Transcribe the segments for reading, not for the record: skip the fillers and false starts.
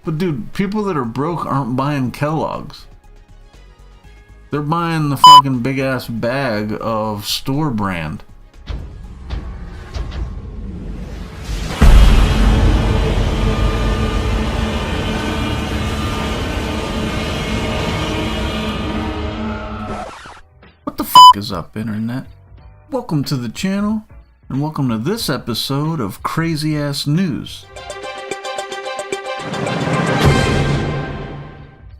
But dude, people that are broke aren't buying Kellogg's. They're buying the fucking big ass bag of store brand. What the fuck is up, internet? Welcome to the channel, and welcome to this episode of Crazy Ass News.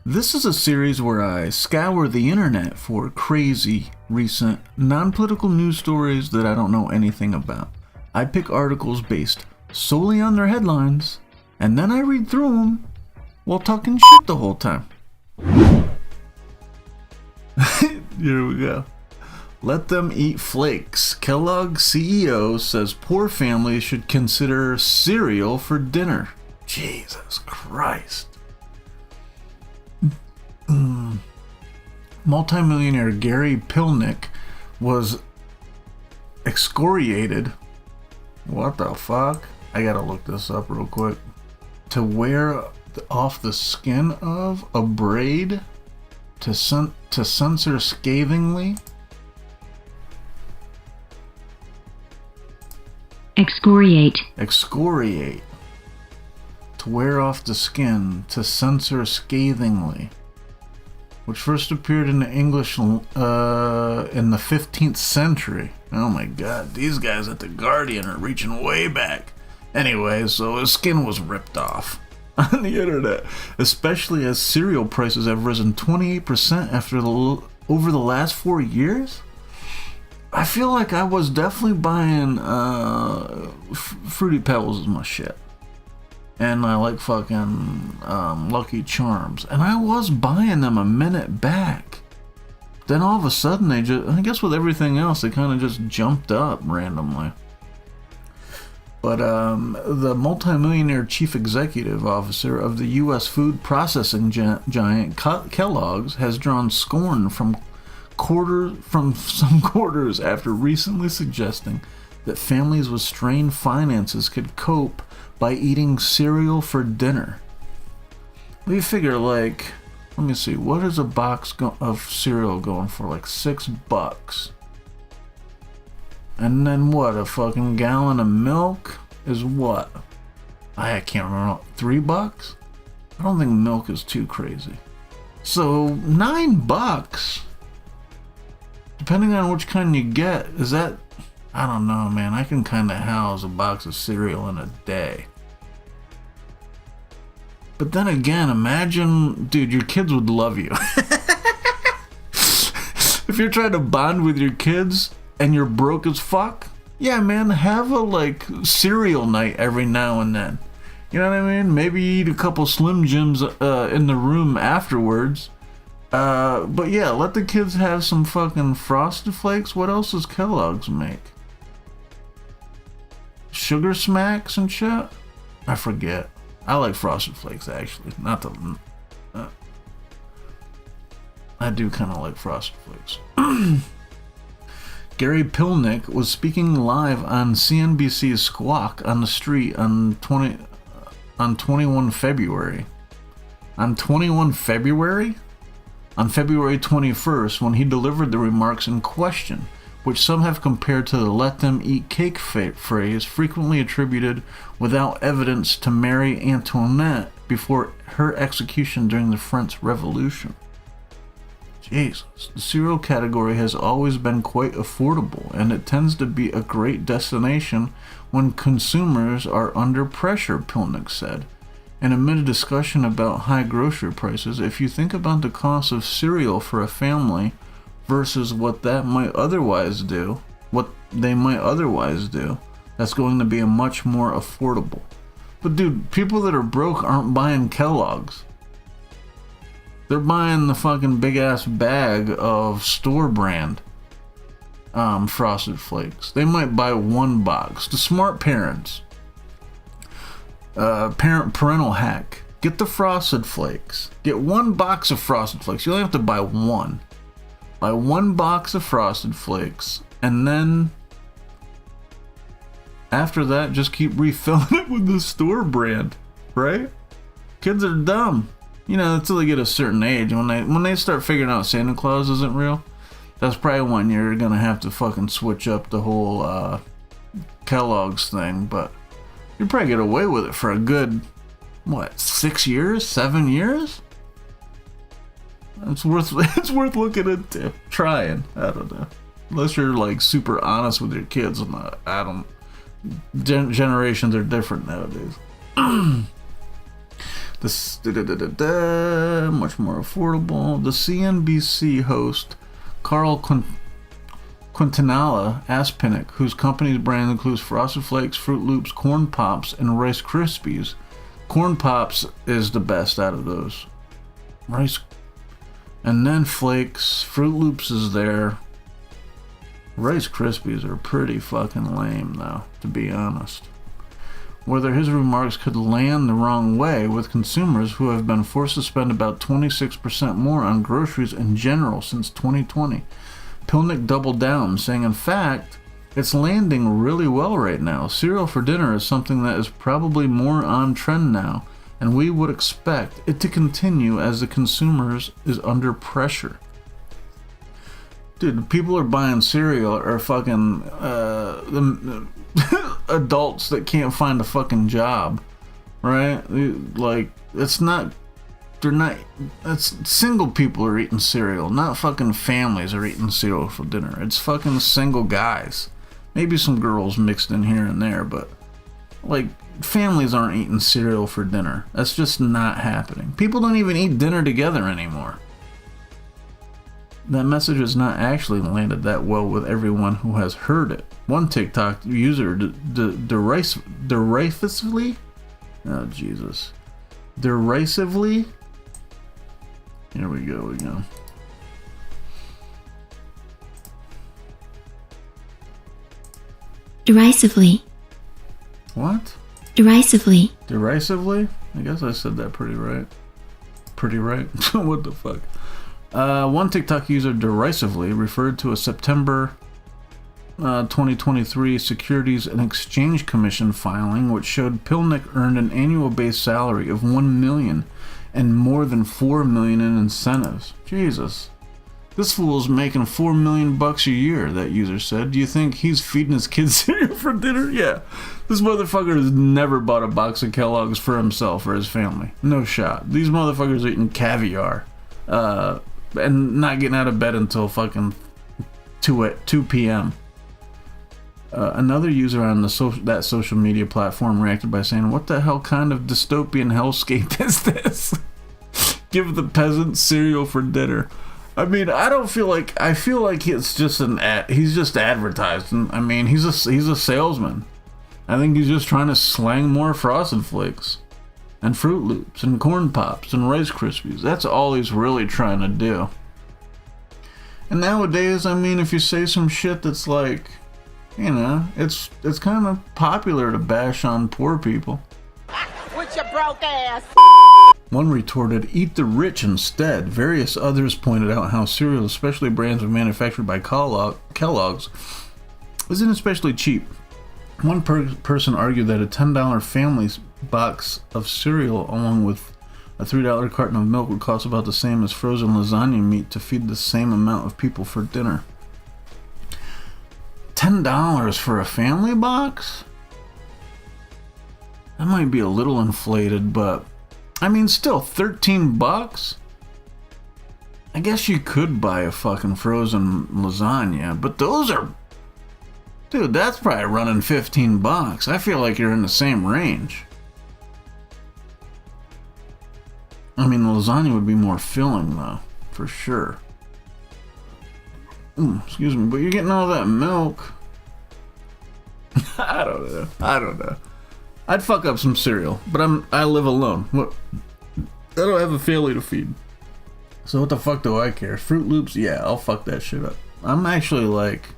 This is a series where I scour the internet for crazy, recent, non-political news stories that I don't know anything about. I pick articles based solely on their headlines, and then I read through them while talking shit the whole time. Here we go. Let them eat flakes. Kellogg CEO says poor families should consider cereal for dinner. Jesus Christ. Multimillionaire Gary Pilnick was excoriated. What the fuck? I gotta look this up real quick. To wear off the skin of a braid to censor scathingly. Excoriate. To wear off the skin to censor scathingly. Which first appeared in the English in the 15th century. Oh my god, these guys at The Guardian are reaching way back. Anyway, so his skin was ripped off on the internet, especially as cereal prices have risen 28% over the last 4 years. I feel like I was definitely buying Fruity Pebbles is my shit. And I like fucking Lucky Charms. And I was buying them a minute back. Then all of a sudden they just, I guess with everything else, they kind of just jumped up randomly. But the multimillionaire chief executive officer of the U.S. food processing giant Kellogg's has drawn scorn from some quarters after recently suggesting that families with strained finances could cope by eating cereal for dinner. We figure, like, let me see, what is a box of cereal going for? Like $6. And then what, a fucking gallon of milk is what? I can't remember, $3? I don't think milk is too crazy. So $9, depending on which kind you get, is that, I don't know, man. I can kind of house a box of cereal in a day. But then again, imagine, dude, your kids would love you. If you're trying to bond with your kids and you're broke as fuck, yeah, man, have a, like, cereal night every now and then. You know what I mean? Maybe eat a couple Slim Jims in the room afterwards. But yeah, let the kids have some fucking Frosted Flakes. What else does Kellogg's make? Sugar Smacks and shit? I forget. I like Frosted Flakes, actually. Not the... I do kind of like Frosted Flakes. Gary Pilnick was speaking live on CNBC's Squawk on the Street on 21 February. On 21 February? On February 21st, when he delivered the remarks in question, which some have compared to the "let them eat cake" phrase frequently attributed without evidence to Marie Antoinette before her execution during the French Revolution. Jesus, the cereal category has always been quite affordable, and it tends to be a great destination when consumers are under pressure, Pilnick said. And amid a discussion about high grocery prices, if you think about the cost of cereal for a family versus what they might otherwise do, that's going to be a much more affordable. But dude, people that are broke aren't buying Kellogg's. They're buying the fucking big ass bag of store brand Frosted Flakes. They might buy one box. The smart parents. Parental hack. Get the Frosted Flakes. Get one box of Frosted Flakes. You only have to buy one. Buy one box of Frosted Flakes, and then after that, just keep refilling it with the store brand, right? Kids are dumb. You know, until they get a certain age. When they start figuring out Santa Claus isn't real, that's probably when you're gonna have to fucking switch up the whole Kellogg's thing. But you probably get away with it for a good, 6 years, 7 years? It's worth looking into. Trying. I don't know. Unless you're like super honest with your kids. Generations are different nowadays. This much more affordable. The CNBC host Carl Quintanilla Aspinall, whose company's brand includes Frosted Flakes, Fruit Loops, Corn Pops, and Rice Krispies. Corn Pops is the best out of those. Rice, and then Flakes, Fruit Loops is there. Rice Krispies are pretty fucking lame, though, to be honest. Whether his remarks could land the wrong way with consumers who have been forced to spend about 26% more on groceries in general since 2020. Pilnick doubled down, saying, in fact, it's landing really well right now. Cereal for dinner is something that is probably more on trend now, and we would expect it to continue as the consumers is under pressure. Dude, people are buying cereal are fucking the adults that can't find a fucking job, right? Like, it's single people are eating cereal, not fucking families are eating cereal for dinner. It's fucking single guys. Maybe some girls mixed in here and there, but like, families aren't eating cereal for dinner. That's just not happening. People don't even eat dinner together anymore. That message has not actually landed that well with everyone who has heard it. One TikTok user derisively, oh Jesus, derisively, here we go. Derisively. What? Derisively. Derisively? I guess I said that pretty right. What the fuck? One TikTok user derisively referred to a September 2023 Securities and Exchange Commission filing which showed Pilnick earned an annual base salary of $1 million and more than $4 million in incentives. Jesus. This fool's making $4 million a year, that user said. Do you think he's feeding his kids cereal for dinner? Yeah. This motherfucker has never bought a box of Kellogg's for himself or his family. No shot. These motherfuckers are eating caviar. And not getting out of bed until fucking 2 p.m. Another user on that social media platform reacted by saying, "What the hell kind of dystopian hellscape is this? Give the peasants cereal for dinner." I mean, I feel like it's just he's just advertising. I mean, he's a salesman. I think he's just trying to slang more Frosted Flakes and Fruit Loops and Corn Pops and Rice Krispies. That's all he's really trying to do. And nowadays, I mean, if you say some shit that's like, you know, it's kind of popular to bash on poor people. With your broke ass. One retorted, "Eat the rich instead." Various others pointed out how cereal, especially brands manufactured by Kellogg's, isn't especially cheap. One person argued that a $10 family box of cereal along with a $3 carton of milk would cost about the same as frozen lasagna meat to feed the same amount of people for dinner. $10 for a family box? That might be a little inflated, but I mean, still $13? I guess you could buy a fucking frozen lasagna, but those are, dude, that's probably running $15. I feel like you're in the same range. I mean, the lasagna would be more filling, though, for sure. Excuse me, but you're getting all that milk. I don't know. I'd fuck up some cereal, but I live alone. What? I don't have a family to feed. So what the fuck do I care? Fruit Loops? Yeah, I'll fuck that shit up. I'm actually like,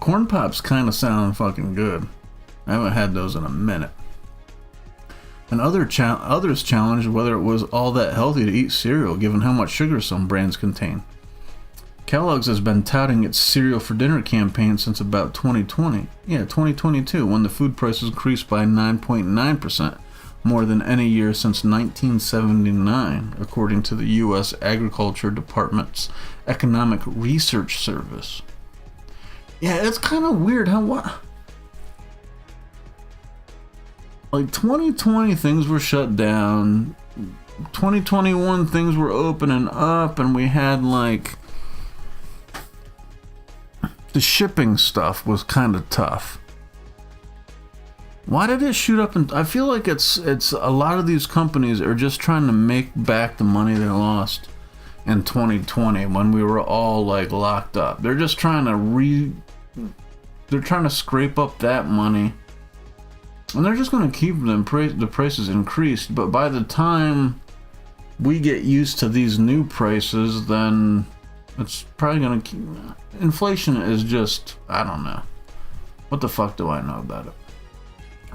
Corn Pops kind of sound fucking good. I haven't had those in a minute. And others challenged whether it was all that healthy to eat cereal given how much sugar some brands contain. Kellogg's has been touting its cereal for dinner campaign since about 2022, when the food prices increased by 9.9%, more than any year since 1979, according to the U.S. Agriculture Department's Economic Research Service. Yeah, it's kind of weird how like 2020 things were shut down, 2021 things were opening up, and we had like the shipping stuff was kind of tough. Why did it shoot up? And I feel like it's a lot of these companies are just trying to make back the money they lost in 2020 when we were all like locked up. They're just trying to scrape up that money, and they're just going to keep the prices increased. But by the time we get used to these new prices, then it's probably going to keep. Inflation is just, I don't know. What the fuck do I know about it?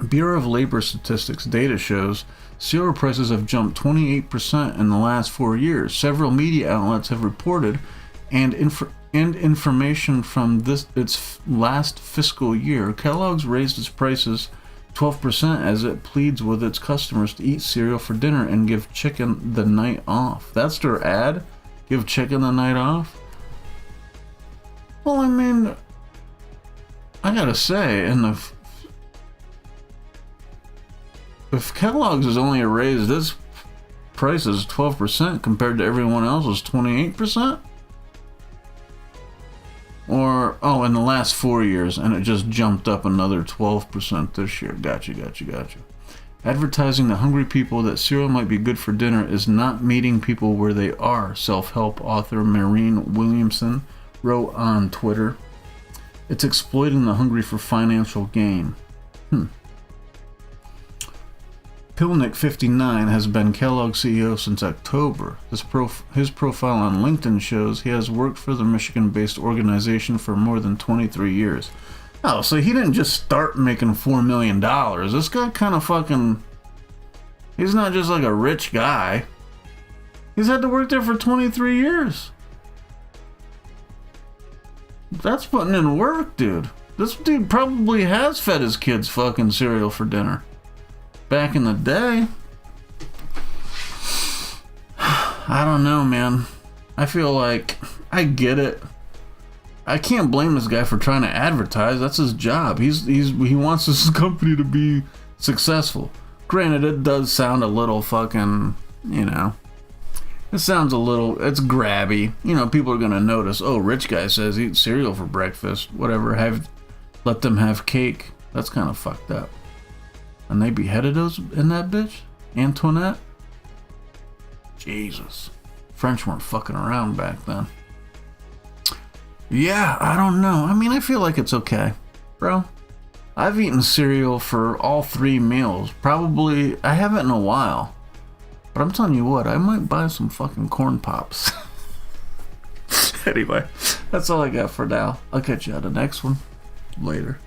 Bureau of Labor Statistics data shows cereal prices have jumped 28% in the last 4 years. Several media outlets have reported, and information from its last fiscal year, Kellogg's raised its prices 12% as it pleads with its customers to eat cereal for dinner and give chicken the night off. That's their ad? Give chicken the night off? Well, I mean, I gotta say, if Kellogg's has only raised its prices 12% compared to everyone else's 28%, or in the last 4 years, and it just jumped up another 12% this year. Gotcha. Advertising to hungry people that cereal might be good for dinner is not meeting people where they are, self-help author Maureen Williamson wrote on Twitter. It's exploiting the hungry for financial gain. Pilnick, 59, has been Kellogg CEO since October. His profile on LinkedIn shows he has worked for the Michigan-based organization for more than 23 years. Oh, so he didn't just start making $4 million. This guy kind of fucking... He's not just like a rich guy. He's had to work there for 23 years. That's putting in work, dude. This dude probably has fed his kids fucking cereal for dinner. Back in the day. I don't know, man. I feel like I get it. I can't blame this guy for trying to advertise. That's his job. He wants his company to be successful. Granted, it does sound a little fucking, it sounds a little, it's grabby. People are gonna notice, oh, rich guy says eat cereal for breakfast. Whatever, let them have cake. That's kind of fucked up. And they beheaded those in that bitch? Antoinette? Jesus. French weren't fucking around back then. Yeah, I don't know. I mean, I feel like it's okay. Bro, I've eaten cereal for all 3 meals. Probably, I haven't in a while. But I'm telling you what, I might buy some fucking corn pops. Anyway, that's all I got for now. I'll catch you on the next one. Later.